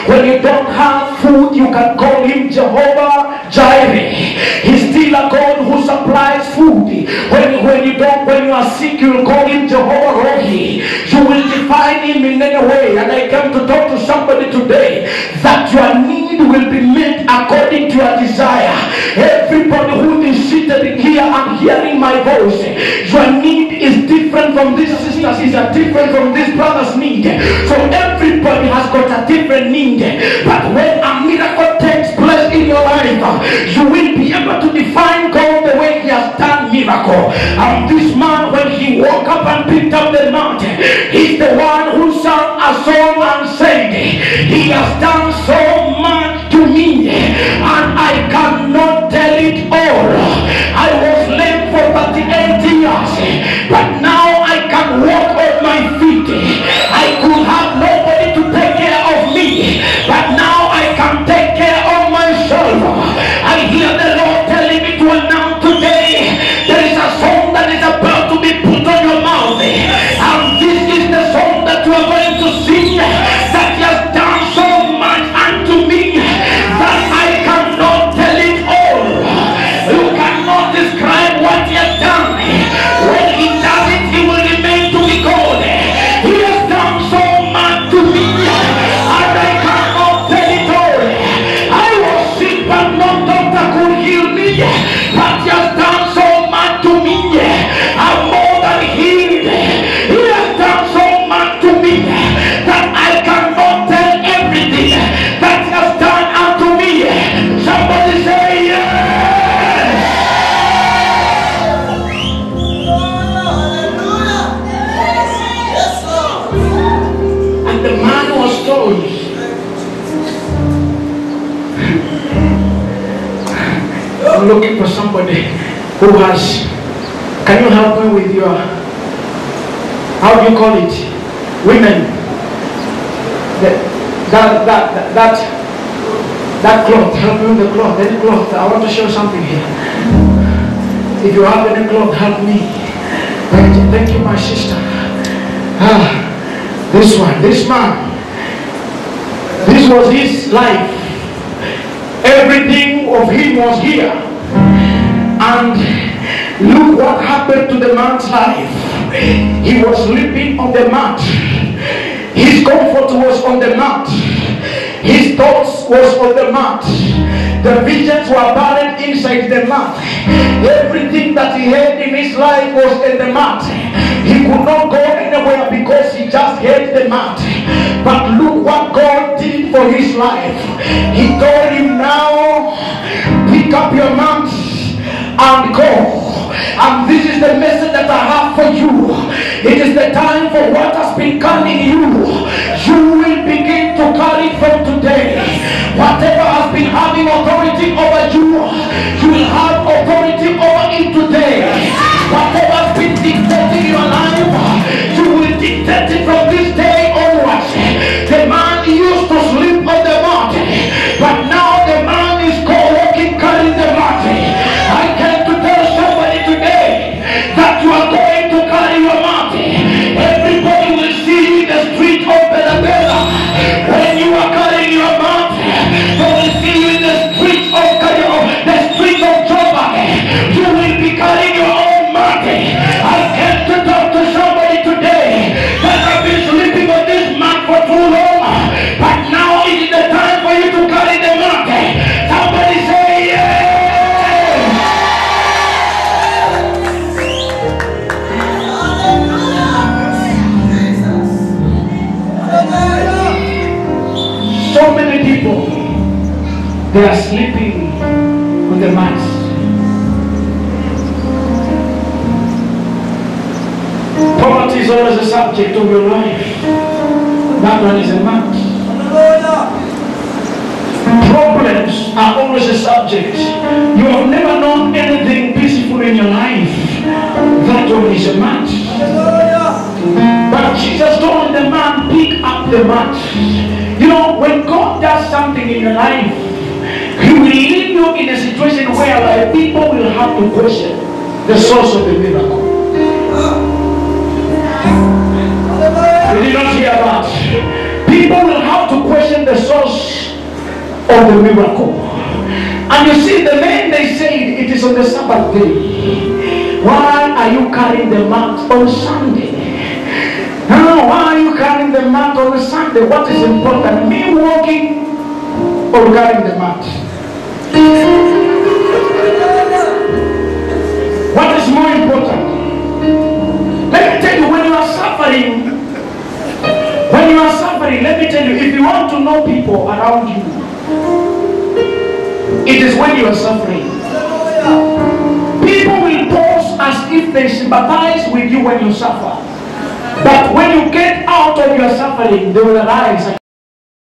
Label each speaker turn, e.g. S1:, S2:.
S1: When you don't have food, you can call him Jehovah Jireh. He's still a God who supplies food. When you are sick, you will call him Jehovah Rohi. You will define him in any way. And I came to talk to somebody today that your need will be met according to your desire. Everybody who is seated in here and hearing my voice, your need is different from this sister's, is different from this brother's need. So everybody has got a different need. But when a miracle takes place in your life, you will be able to define God the way he has done miracle. And this man, when he woke up and picked up the mat, he's the one who sang a song and said, he has done so much to me and I cannot tell it all. I was lame for 38 years, but now I can walk on my feet. I could have nobody to take care of me, but now I can take care of myself. I hear the Lord telling me to announce today, there is a song that is about to be put on your mouth, and this is the song that you are going to sing, that he has done so much unto me that I cannot tell it all. You cannot describe what he has done. When he does it, he will remain to be God. He has done so much to me and I cannot tell it all. I was sick but no doctor could heal me, but he has done so much to me. I'm more than healed. He has done so much to me that I cannot tell everything that he has done unto me. Somebody say yes. And the man was told, I'm looking for somebody who has, can you help me with your, how do you call it, women, that cloth, help me with the cloth, any cloth. I want to show something here. If you have any cloth, help me. Thank you, my sister. This one, this man, this was his life. Everything of him was here. And look what happened to the man's life. He was sleeping on the mat. His comfort was on the mat. His thoughts was on the mat. The visions were buried inside the mat. Everything that he had in his life was in the mat. He could not go anywhere because he just had the mat. But look what God did for his life. He told him, now pick up your mat and go. And this is the message that I have for you. It is the time for what has been carrying you. You will begin to carry it from today. Whatever has been having authority over you, you will have authority over it today. Whatever has been dictating your life, you will dictate it from this day onwards. The man used to sleep on the mat, but now the man is walking carrying the mat. I came to tell somebody today that you are going to carry your mat. Everybody will see you in the street of Belabella. When you are carrying your mat, they will see you in the streets of the streets of Joburg. You will be carrying your own mat. I came to talk to somebody today that have been sleeping on this mat for too long, but now it is the time for you to carry the mat. Somebody say yeah. So many people, they are sleeping on the mats. Poverty is always a subject of your life. That one is a mat. Problems are always a subject. You have never known anything peaceful in your life. That one is a mat. But Jesus told the man, pick up the mat. You know, when God does something in your life, He will leave you in a situation where people will have to question the source of the miracle. You did not hear that. People will have to question the source of the miracle. And you see, the men, they said it is on the Sabbath day. Why are you carrying the mat on Sunday? No, why are you carrying the mat on a Sunday? What is important? Me walking or carrying the mat? What is more important? Let me tell you, when you are suffering, let me tell you, if you want to know people around you, it is when you are suffering. People will pose as if they sympathize with you when you suffer. But when you get out of your suffering, they will arise.